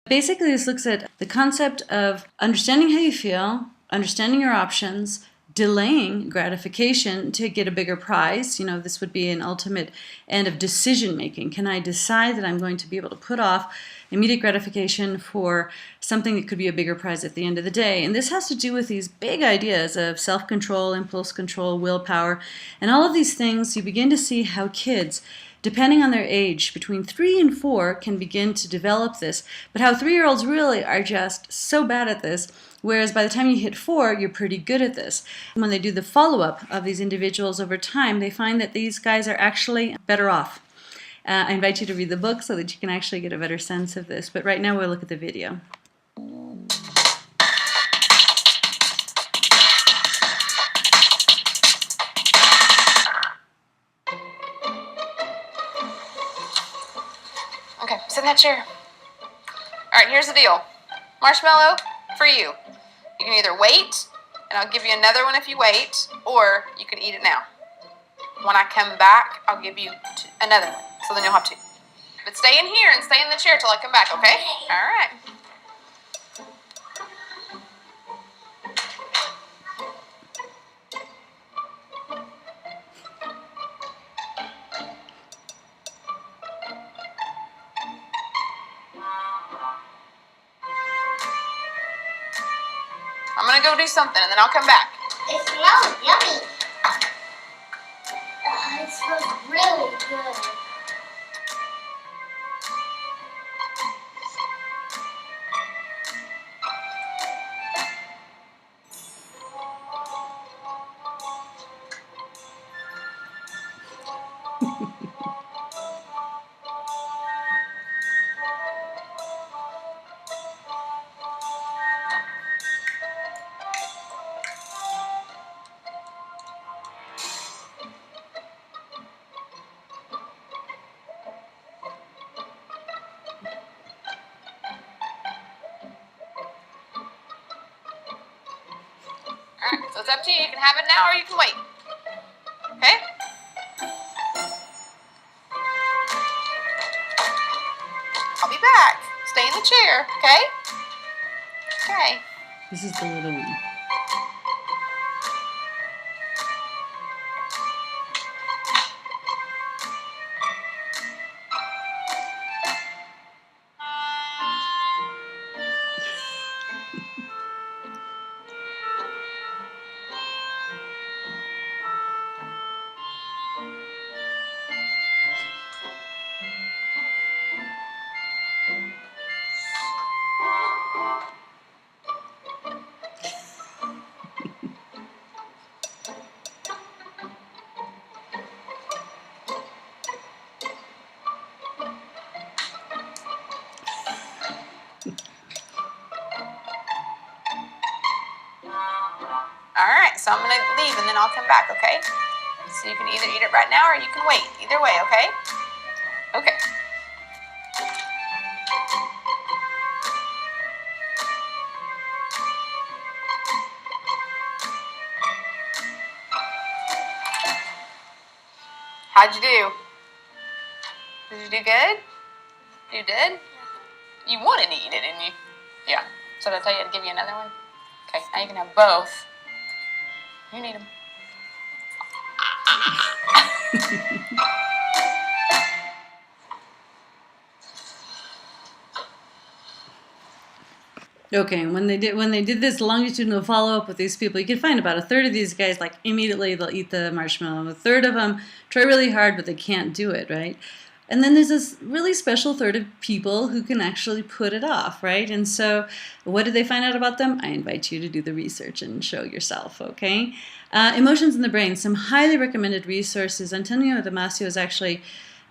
Basically, this looks at the concept of understanding how you feel, understanding your options, delaying gratification to get a bigger prize. This would be an ultimate end of decision making. Can I decide that I'm going to be able to put off immediate gratification for something that could be a bigger prize at the end of the day? And this has to do with these big ideas of self-control, impulse control, willpower, and all of these things. You begin to see how kids, depending on their age, between 3 and 4, can begin to develop this, but how 3-year-olds really are just so bad at this, whereas by the time you hit 4, you're pretty good at this. When they do the follow-up of these individuals over time, they find that these guys are actually better off. I invite you to read the book so that you can actually get a better sense of this, but right now we'll look at the video. Okay, sit in that chair. All right, here's the deal. Marshmallow for you. You can either wait, and I'll give you another one if you wait, or you can eat it now. When I come back, I'll give you another one, so then you'll have two. But stay in here and stay in the chair till I come back, okay? All right. I'm gonna go do something and then I'll come back. It smells yummy. It smells really good. Alright, so it's up to you. You can have it now or you can wait. Okay? I'll be back. Stay in the chair, okay? Okay. This is the little one. Alright, so I'm going to leave and then I'll come back, okay? So you can either eat it right now or you can wait. Either way, okay? Okay. How'd you do? Did you do good? You did? You wanted to eat it, didn't you? Yeah. So did I tell you to give you another one? Okay, now you can have both. You need them. Okay, when they did this longitudinal follow-up with these people, you can find about a third of these guys, like, immediately they'll eat the marshmallow. A third of them try really hard, but they can't do it, right? And then there's this really special third of people who can actually put it off, right? And so what did they find out about them? I invite you to do the research and show yourself, okay? Emotions in the brain, some highly recommended resources. Antonio Damasio is actually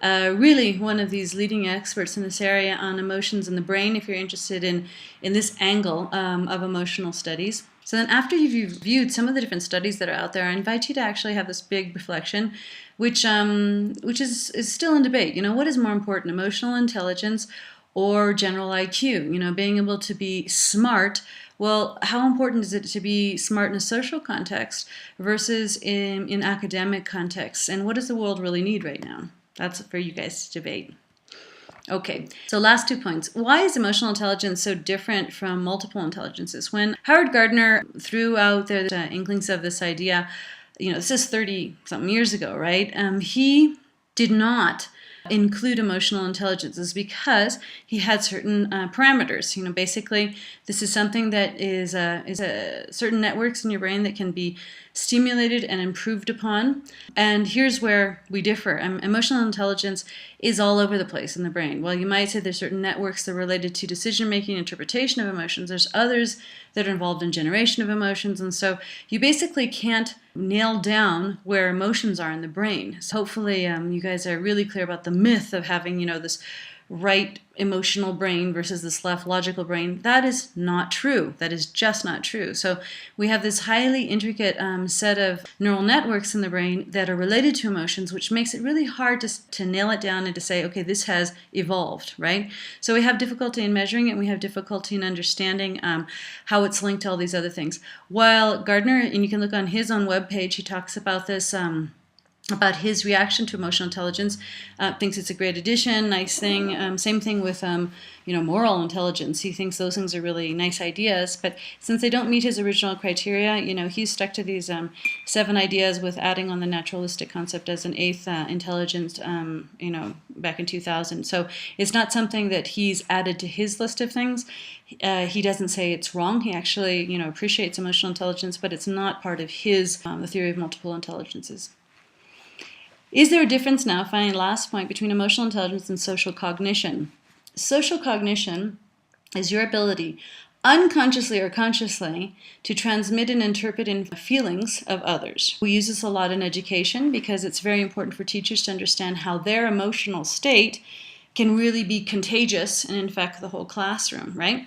really one of these leading experts in this area on emotions in the brain, if you're interested in this angle of emotional studies. So then after you've viewed some of the different studies that are out there, I invite you to actually have this big reflection, which is still in debate. You know, what is more important, emotional intelligence or general IQ? You know, being able to be smart. Well, how important is it to be smart in a social context versus in academic contexts? And what does the world really need right now? That's for you guys to debate. Okay, so last 2 points. Why is emotional intelligence so different from multiple intelligences? When Howard Gardner threw out the inklings of this idea, this is 30-something years ago, right? He did not include emotional intelligence is because he had certain parameters. Basically, this is something that is certain networks in your brain that can be stimulated and improved upon. And here's where we differ. Emotional intelligence is all over the place in the brain. Well, you might say there's certain networks that are related to decision-making, interpretation of emotions. There's others that are involved in generation of emotions. And so you basically can't nail down where emotions are in the brain. So hopefully you guys are really clear about the myth of having, this right emotional brain versus this left logical brain. That is not true. That is just not true. So we have this highly intricate set of neural networks in the brain that are related to emotions, which makes it really hard to nail it down and to say, okay, this has evolved, right? So we have difficulty in measuring it, and we have difficulty in understanding how it's linked to all these other things. While Gardner, and you can look on his own webpage, he talks about this, about his reaction to emotional intelligence, thinks it's a great addition, nice thing. Same thing with, moral intelligence. He thinks those things are really nice ideas, but since they don't meet his original criteria, he's stuck to these 7 ideas with adding on the naturalistic concept as an 8th intelligence, back in 2000. So it's not something that he's added to his list of things. He doesn't say it's wrong. He actually, appreciates emotional intelligence, but it's not part of his, the theory of multiple intelligences. Is there a difference now, finally, last point, between emotional intelligence and social cognition? Social cognition is your ability, unconsciously or consciously, to transmit and interpret in feelings of others. We use this a lot in education because it's very important for teachers to understand how their emotional state can really be contagious and infect the whole classroom, right?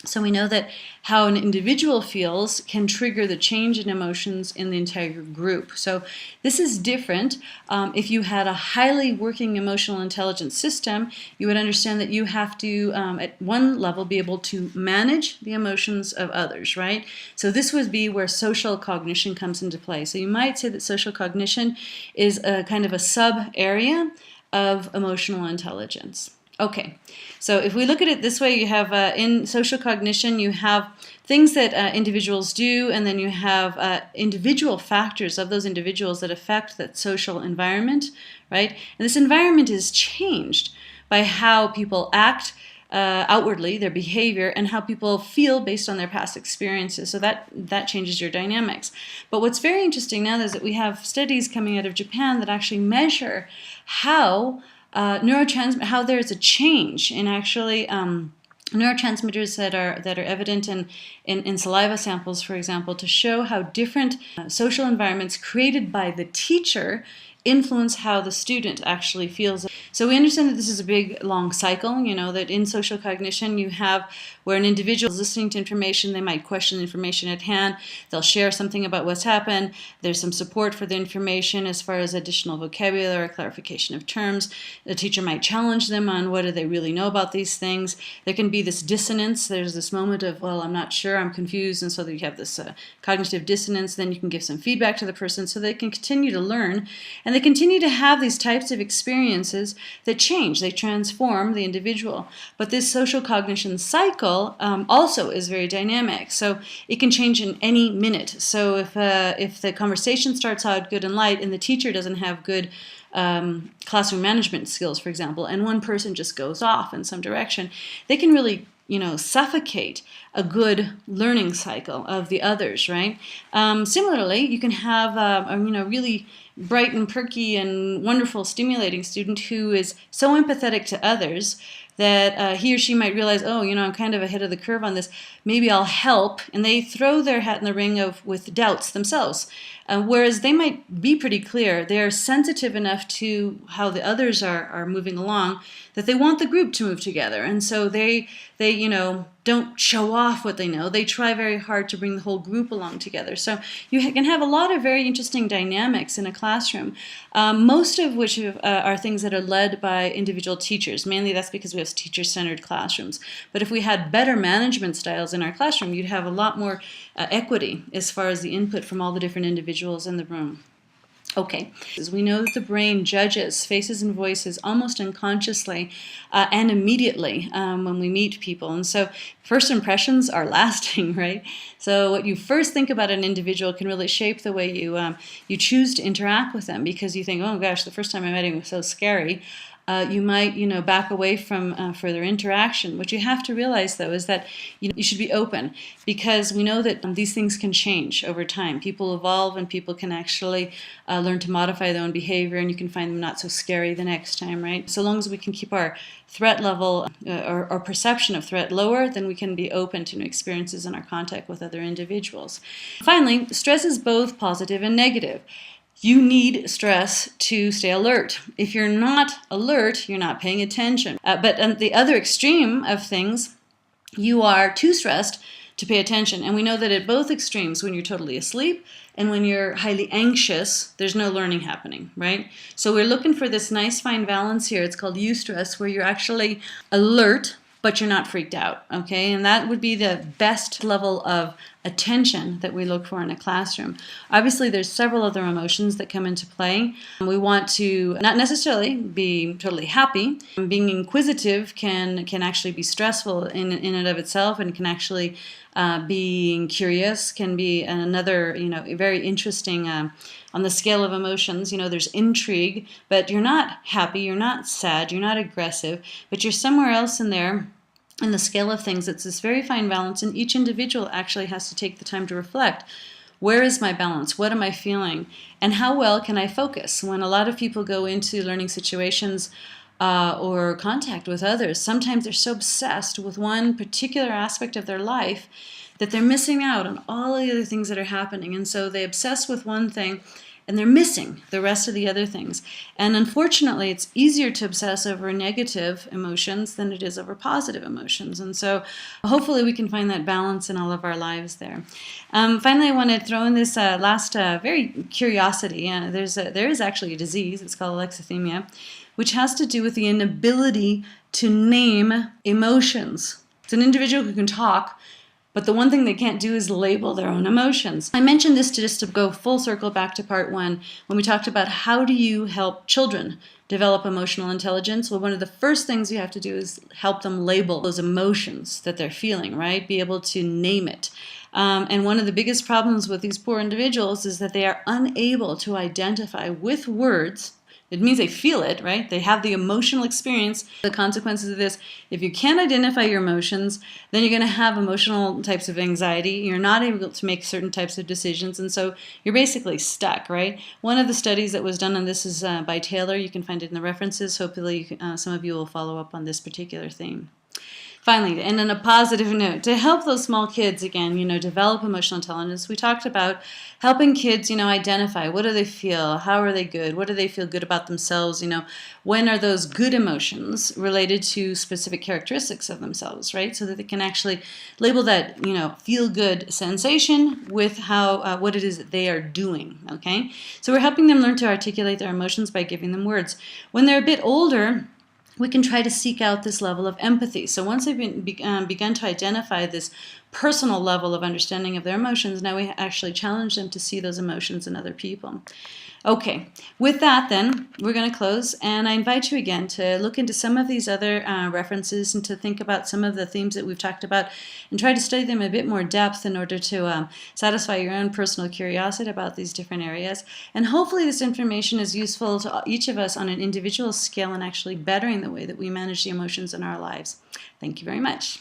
So we know that how an individual feels can trigger the change in emotions in the entire group. So this is different. If you had a highly working emotional intelligence system, you would understand that you have to, at one level, be able to manage the emotions of others, right? So this would be where social cognition comes into play. So you might say that social cognition is a kind of a sub-area of emotional intelligence. Okay, so if we look at it this way, you have in social cognition, you have things that individuals do, and then you have individual factors of those individuals that affect that social environment, right? And this environment is changed by how people act outwardly, their behavior, and how people feel based on their past experiences. So that changes your dynamics. But what's very interesting now is that we have studies coming out of Japan that actually measure how how there's a change in actually neurotransmitters that are evident in saliva samples, for example, to show how different social environments created by the teacher influence how the student actually feels. So we understand that this is a big, long cycle, that in social cognition you have where an individual is listening to information, they might question the information at hand, they'll share something about what's happened, there's some support for the information as far as additional vocabulary or clarification of terms. The teacher might challenge them on what do they really know about these things. There can be this dissonance, there's this moment of, well, I'm not sure, I'm confused, and so that you have this cognitive dissonance, then you can give some feedback to the person so they can continue to learn. And they continue to have these types of experiences that change, they transform the individual. But this social cognition cycle also is very dynamic. So it can change in any minute. So if the conversation starts out good and light and the teacher doesn't have good classroom management skills, for example, and one person just goes off in some direction, they can really suffocate a good learning cycle of the others, right? Similarly, you can have a really bright and perky and wonderful stimulating student who is so empathetic to others that he or she might realize, oh, I'm kind of ahead of the curve on this. Maybe I'll help, and they throw their hat in the ring with doubts themselves. Whereas they might be pretty clear, they're sensitive enough to how the others are moving along that they want the group to move together, and so they don't show off what they know. They try very hard to bring the whole group along together. So you can have a lot of very interesting dynamics in a classroom, most of which are things that are led by individual teachers. Mainly that's because we have teacher-centered classrooms. But if we had better management styles in our classroom, you'd have a lot more equity as far as the input from all the different individuals in the room. Okay, as we know that the brain judges faces and voices almost unconsciously and immediately when we meet people. And so first impressions are lasting, right? So what you first think about an individual can really shape the way you choose to interact with them, because you think, oh gosh, the first time I met him was so scary. You might, back away from further interaction. What you have to realize, though, is that you should be open, because we know that these things can change over time. People evolve, and people can actually learn to modify their own behavior, and you can find them not so scary the next time, right? So long as we can keep our threat level or perception of threat lower, then we can be open to new experiences in our contact with other individuals. Finally, stress is both positive and negative. You need stress to stay alert. If you're not alert, you're not paying attention. But on the other extreme of things, you are too stressed to pay attention. And we know that at both extremes, when you're totally asleep and when you're highly anxious, there's no learning happening, right? So we're looking for this nice fine balance here. It's called eustress, where you're actually alert, but you're not freaked out, okay? And that would be the best level of attention that we look for in a classroom. Obviously, there's several other emotions that come into play. We want to not necessarily be totally happy. Being inquisitive can actually be stressful in and of itself, and can actually being curious can be another, very interesting on the scale of emotions. There's intrigue, but you're not happy, you're not sad, you're not aggressive, but you're somewhere else in there. In the scale of things, it's this very fine balance, and each individual actually has to take the time to reflect. Where is my balance? What am I feeling? And how well can I focus? When a lot of people go into learning situations or contact with others, sometimes they're so obsessed with one particular aspect of their life that they're missing out on all the other things that are happening. And so they obsess with one thing, and they're missing the rest of the other things. And unfortunately, it's easier to obsess over negative emotions than it is over positive emotions. And so hopefully we can find that balance in all of our lives there. Finally, I want to throw in this last very curiosity. There is actually a disease. It's called alexithymia, which has to do with the inability to name emotions. It's an individual who can talk, but the one thing they can't do is label their own emotions. I mentioned this just to go full circle back to part one, when we talked about how do you help children develop emotional intelligence. Well, one of the first things you have to do is help them label those emotions that they're feeling, right? Be able to name it. And one of the biggest problems with these poor individuals is that they are unable to identify with words. It means they feel it, right? They have the emotional experience. The consequences of this, if you can't identify your emotions, then you're going to have emotional types of anxiety. You're not able to make certain types of decisions, and so you're basically stuck, right? One of the studies that was done on this is by Taylor. You can find it in the references. Hopefully some of you will follow up on this particular theme. Finally, and on a positive note, to help those small kids, again, develop emotional intelligence, we talked about helping kids, identify what do they feel, how are they good, what do they feel good about themselves, when are those good emotions related to specific characteristics of themselves, right? So that they can actually label that, feel good sensation with how what it is that they are doing, okay? So we're helping them learn to articulate their emotions by giving them words. When they're a bit older, we can try to seek out this level of empathy. So once they've begun to identify this personal level of understanding of their emotions, now we actually challenge them to see those emotions in other people. Okay, with that then, we're going to close, and I invite you again to look into some of these other references and to think about some of the themes that we've talked about and try to study them in a bit more depth in order to satisfy your own personal curiosity about these different areas. And hopefully this information is useful to each of us on an individual scale and actually bettering the way that we manage the emotions in our lives. Thank you very much.